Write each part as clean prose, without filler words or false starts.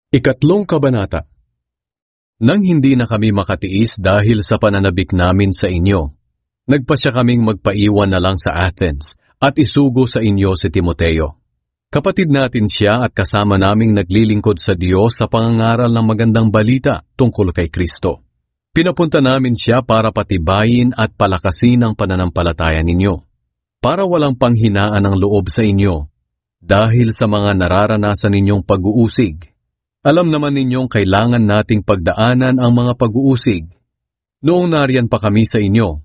Ikatlong kabanata. Nang hindi na kami makatiis dahil sa pananabik namin sa inyo, nagpasya kaming magpaiwan na lang sa Athens at isugo sa inyo si Timoteo. Kapatid natin siya at kasama naming naglilingkod sa Diyos sa pangangaral ng magandang balita tungkol kay Kristo. Pinapunta namin siya para patibayin at palakasin ang pananampalataya ninyo, para walang panghinaan ng loob sa inyo, dahil sa mga nararanasan ninyong pag-uusig. Alam naman ninyong kailangan nating pagdaanan ang mga pag-uusig. Noong nariyan pa kami sa inyo,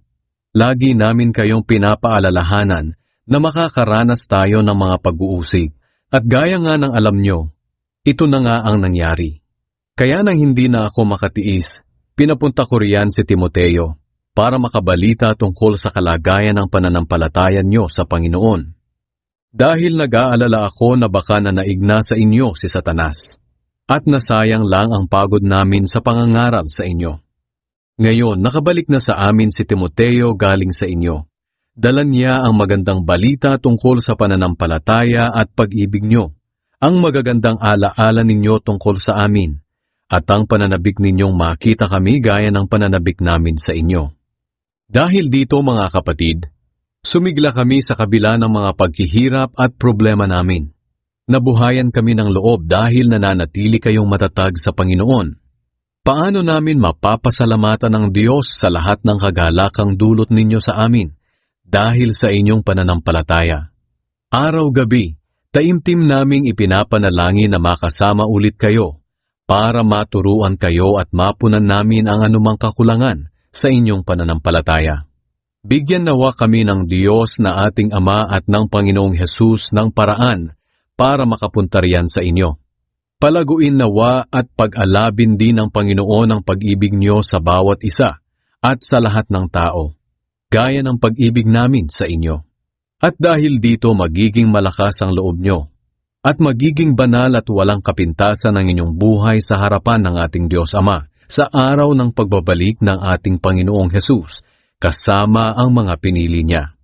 lagi namin kayong pinapaalalahanan na makakaranas tayo ng mga pag-uusig. At gaya nga ng alam nyo, ito na nga ang nangyari. Kaya nang hindi na ako makatiis, pinapunta ko riyan si Timoteo para makabalita tungkol sa kalagayan ng pananampalatayan nyo sa Panginoon. Dahil nag-aalala ako na baka nanaig na sa inyo si Satanas. At nasayang lang ang pagod namin sa pangangaral sa inyo. Ngayon, nakabalik na sa amin si Timoteo galing sa inyo. Dala niya ang magandang balita tungkol sa pananampalataya at pag-ibig nyo, ang magagandang alaala ninyo tungkol sa amin, at ang pananabik ninyong makita kami gaya ng pananabik namin sa inyo. Dahil dito mga kapatid, sumigla kami sa kabila ng mga paghihirap at problema namin. Nabuhayan kami ng loob dahil nananatili kayong matatag sa Panginoon. Paano namin mapapasalamatan ng Diyos sa lahat ng kagalakang dulot ninyo sa amin dahil sa inyong pananampalataya? Araw-gabi, taimtim naming ipinapanalangin na makasama ulit kayo para maturuan kayo at mapunan namin ang anumang kakulangan sa inyong pananampalataya. Bigyan nawa kami ng Diyos na ating Ama at ng Panginoong Hesus ng paraan para makapunta riyan sa inyo. Palaguin nawa at pag-alabin din ng Panginoon ang pag-ibig niyo sa bawat isa at sa lahat ng tao, gaya ng pag-ibig namin sa inyo. At dahil dito magiging malakas ang loob niyo, at magiging banal at walang kapintasan ang inyong buhay sa harapan ng ating Diyos Ama sa araw ng pagbabalik ng ating Panginoong Hesus, kasama ang mga pinili niya.